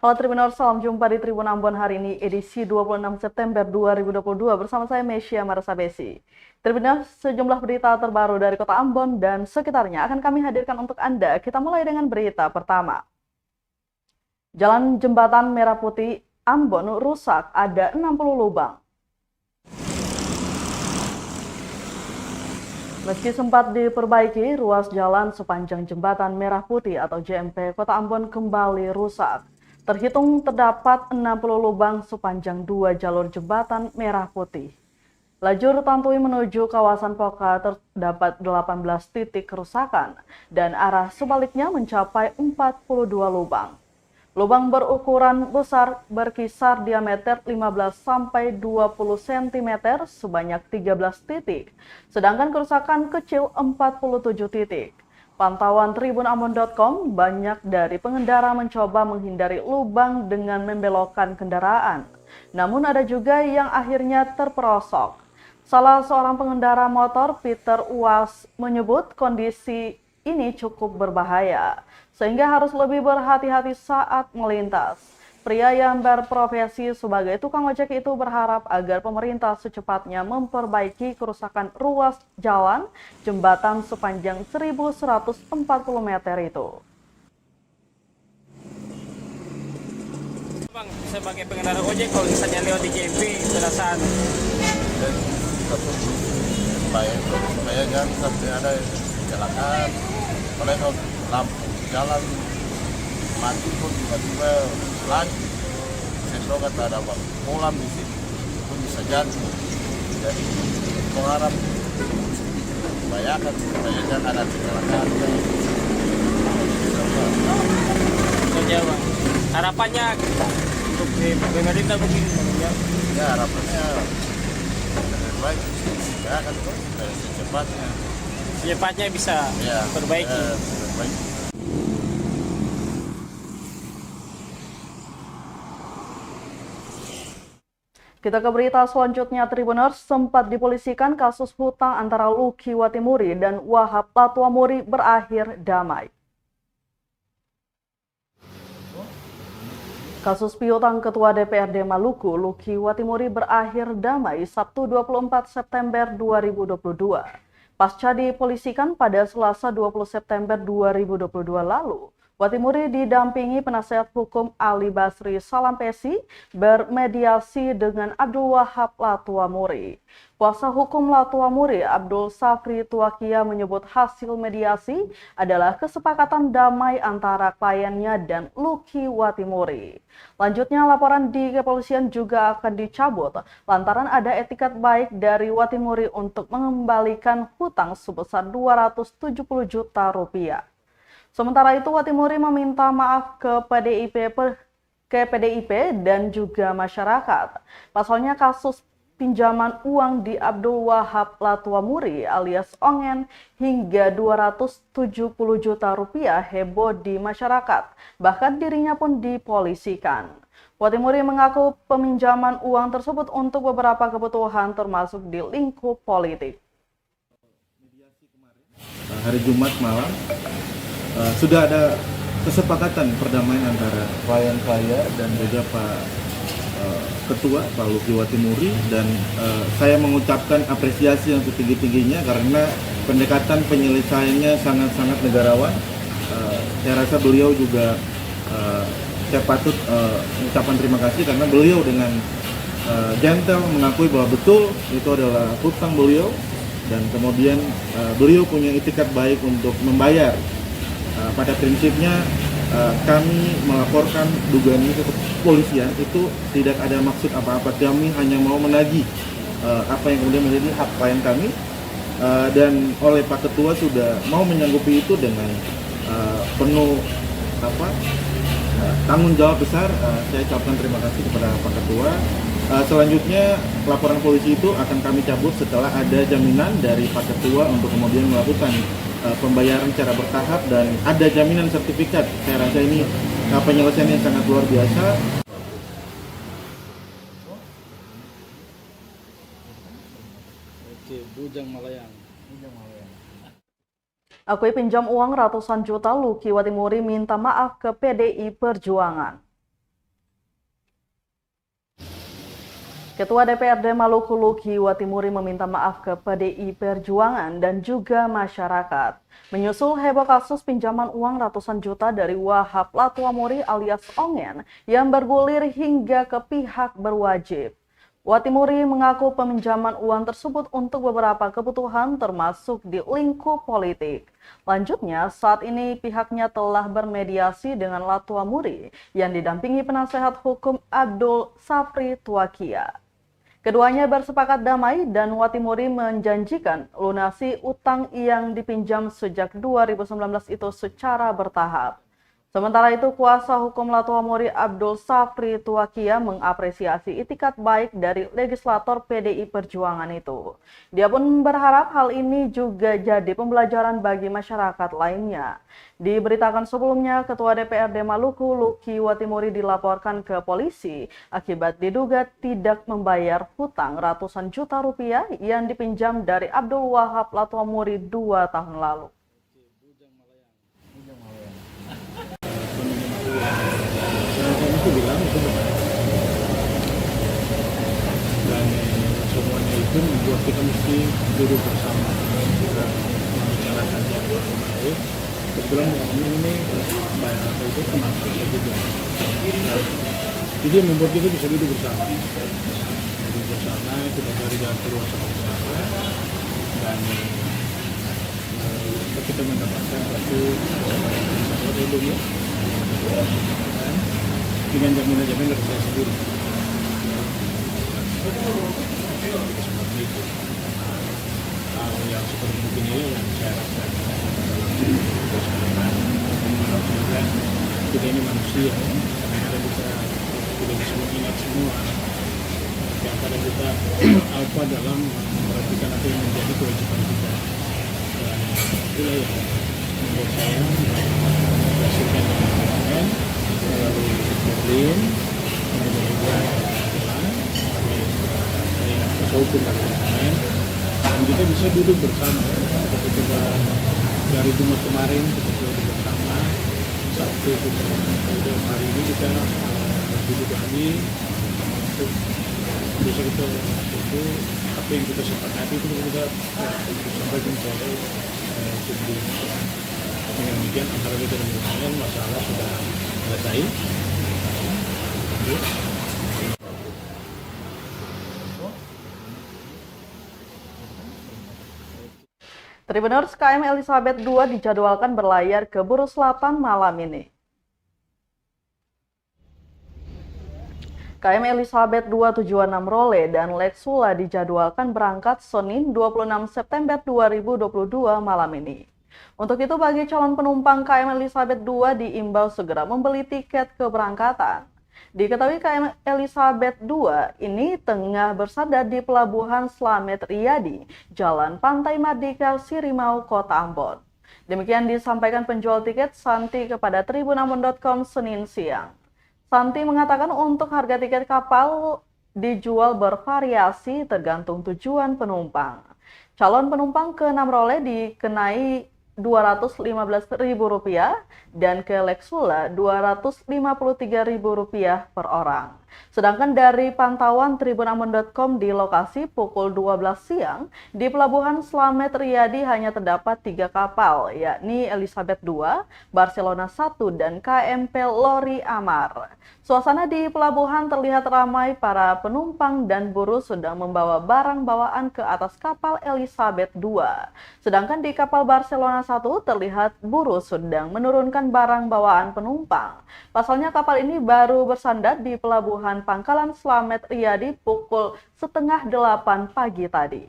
Halo Tribuners, salam jumpa di Tribun Ambon hari ini edisi 26 September 2022 bersama saya Mesya Marasabesi. Tribuners, sejumlah berita terbaru dari Kota Ambon dan sekitarnya akan kami hadirkan untuk Anda. Kita mulai dengan berita pertama. Jalan Jembatan Merah Putih Ambon rusak, ada 60 lubang. Meski sempat diperbaiki, ruas jalan sepanjang Jembatan Merah Putih atau JMP Kota Ambon kembali rusak. Terhitung terdapat 60 lubang sepanjang 2 jalur Jembatan Merah Putih. Lajur Tantui menuju kawasan Poka terdapat 18 titik kerusakan dan arah sebaliknya mencapai 42 lubang. Lubang berukuran besar berkisar diameter 15 sampai 20 cm sebanyak 13 titik, sedangkan kerusakan kecil 47 titik. Pantauan tribunambon.com, banyak dari pengendara mencoba menghindari lubang dengan membelokkan kendaraan. Namun ada juga yang akhirnya terperosok. Salah seorang pengendara motor, Peter Uwas, menyebut kondisi ini cukup berbahaya, sehingga harus lebih berhati-hati saat melintas. Pria yang berprofesi sebagai tukang ojek itu berharap agar pemerintah secepatnya memperbaiki kerusakan ruas jalan jembatan sepanjang 1.140 meter itu. Bang, sebagai pengendara ojek kalau misalnya lewat di JMP perasaan dan satu supaya jangan sampai ada kecelakaan. Kalau lampu jalan mati pun tiba-tiba lagi sendok atau ada kolam di sini itu bisa jatuh. Jadi mengharap bayangkan supaya jangan ada kecelakaan. saja bang. Harapannya untuk pemerintah begini bang, Ya harapannya lebih baik ya kan supaya secepatnya bisa perbaiki. Baik. Kita ke berita selanjutnya, Tribuners. Sempat dipolisikan kasus hutang antara Lucky Watimuri dan Wahab Latuamuri berakhir damai. Kasus piutang Ketua DPRD Maluku, Lucky Watimuri berakhir damai Sabtu 24 September 2022. Pasca dipolisikan pada Selasa 20 September 2022 lalu, Watimuri didampingi penasihat hukum Ali Basri Salampesi bermediasi dengan Abdul Wahab Latuamuri. Kuasa hukum Latuamuri, Abdul Safri Tuakia, menyebut hasil mediasi adalah kesepakatan damai antara kliennya dan Lucky Watimuri. Lanjutnya, laporan di kepolisian juga akan dicabut lantaran ada etikat baik dari Watimuri untuk mengembalikan hutang sebesar 270 juta rupiah. Sementara itu, Watimuri meminta maaf ke PDIP dan juga masyarakat. Pasalnya kasus pinjaman uang di Abdul Wahab Latuamuri alias Ongen hingga 270 juta rupiah heboh di masyarakat. Bahkan dirinya pun dipolisikan. Watimuri mengaku peminjaman uang tersebut untuk beberapa kebutuhan termasuk di lingkup politik. Hari Jumat malam sudah ada kesepakatan perdamaian antara klien saya dan juga Pak Ketua Pak Lucky Watimuri, dan saya mengucapkan apresiasi yang setinggi-tingginya karena pendekatan penyelesaiannya sangat-sangat negarawan. Saya rasa beliau juga saya patut mengucapkan terima kasih karena beliau dengan gentle mengakui bahwa betul itu adalah hutang beliau, dan kemudian beliau punya itikat baik untuk membayar. Pada prinsipnya kami melaporkan dugaan ini ke kepolisian itu tidak ada maksud apa-apa. Kami hanya mau menagih apa yang kemudian menjadi hak klien kami, dan oleh Pak Ketua sudah mau menyanggupi itu dengan penuh tanggung jawab besar. Saya ucapkan terima kasih kepada Pak Ketua. Selanjutnya laporan polisi itu akan kami cabut setelah ada jaminan dari Pak Ketua untuk kemudian melakukan pembayaran secara bertahap dan ada jaminan sertifikat. Saya rasa ini penyelesaian yang sangat luar biasa. Oke, Bujang Malayang. Akui pinjam uang ratusan juta, Lucky Watimuri minta maaf ke PDI Perjuangan. Ketua DPRD Maluku Luki Watimuri meminta maaf ke PDI Perjuangan dan juga masyarakat. Menyusul heboh kasus pinjaman uang ratusan juta dari Wahab Latuamuri alias Ongen yang bergulir hingga ke pihak berwajib. Watimuri mengaku peminjaman uang tersebut untuk beberapa kebutuhan termasuk di lingkup politik. Lanjutnya, saat ini pihaknya telah bermediasi dengan Latuamuri yang didampingi penasehat hukum Abdul Safri Tuakia. Keduanya bersepakat damai dan Watimuri menjanjikan lunasi utang yang dipinjam sejak 2019 itu secara bertahap. Sementara itu, kuasa hukum Latuamuri Abdul Safri Tuakia mengapresiasi itikat baik dari legislator PDI Perjuangan itu. Dia pun berharap hal ini juga jadi pembelajaran bagi masyarakat lainnya. Diberitakan sebelumnya, Ketua DPRD Maluku Luki Watimuri dilaporkan ke polisi akibat diduga tidak membayar hutang ratusan juta rupiah yang dipinjam dari Abdul Wahab Latuamuri 2 tahun lalu. Itu bilang itu benar, dan semuanya itu membuat kita mesti duduk bersama kita membicarakannya baik. Kebetulan kami ini banyak itu termasuk juga, jadi yang membuat kita bisa duduk bersama kita cari jalan keluar sama-sama, dan kita mendapatkan suatu ilmu dengan jaminan-jaminan dari saya sendiri. Seperti itu. Hal yang seperti begini yang saya rasakan. Kita ini manusia, kadang-kadang kita tidak bisa mengingat semua. Kadang-kadang kita alfa dalam memperhatikan apa yang menjadi kewajiban kita. Dan itulah yang membuat saya menghasilkan dengan melalui Berlin, kemudian juga hukum dan kita bisa duduk bersama. Kita dari Jumat kemarin kita duduk bersama, Sabtu kemudian hari ini kita duduk lagi untuk bisa kita itu apa yang kita sepakati itu kita sampaikan kepada publik. Dengan demikian antara kita dan kemudian masalah sudah selesai. Tribuners KM Elizabeth II dijadwalkan berlayar ke Buru Selatan malam ini. KM Elizabeth II tujuan Namrole dan Lexula dijadwalkan berangkat Senin 26 September 2022 malam ini. Untuk itu, bagi calon penumpang KM Elizabeth II diimbau segera membeli tiket keberangkatan. Diketahui KM Elizabeth II ini tengah bersandar di Pelabuhan Slamet Riyadi, Jalan Pantai Mardika, Sirimau, Kota Ambon. Demikian disampaikan penjual tiket Santi kepada tribunambon.com Senin siang. Santi mengatakan untuk harga tiket kapal dijual bervariasi tergantung tujuan penumpang. Calon penumpang ke Namrole dikenai Rp215.000 dan ke Lexula Rp253.000 per orang. Sedangkan dari pantauan tribunambon.com di lokasi pukul 12 siang, di Pelabuhan Slamet Riyadi hanya terdapat 3 kapal, yakni Elizabeth II, Barcelona 1, dan KMP Lori Amar. Suasana di pelabuhan terlihat ramai, para penumpang dan buruh sedang membawa barang bawaan ke atas kapal Elizabeth II. Sedangkan di kapal Barcelona 1 terlihat buruh sedang menurunkan barang bawaan penumpang. Pasalnya kapal ini baru bersandar di Pelabuhan Pangkalan Slamet Riyadi pukul 7:30 pagi tadi.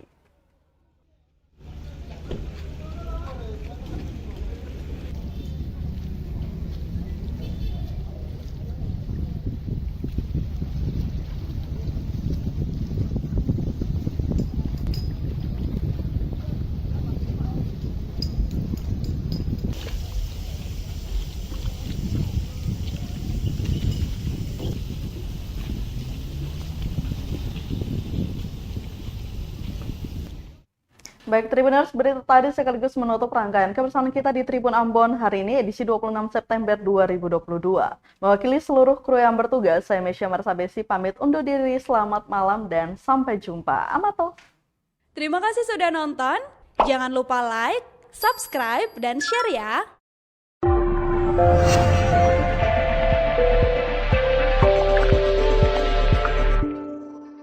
Baik, Tribuners, berita tadi sekaligus menutup rangkaian kebersamaan kita di Tribun Ambon hari ini, edisi 26 September 2022. Mewakili seluruh kru yang bertugas, saya Mesya Marsabesi pamit undur diri, selamat malam dan sampai jumpa. Amato. Terima kasih sudah nonton, jangan lupa like, subscribe, dan share ya!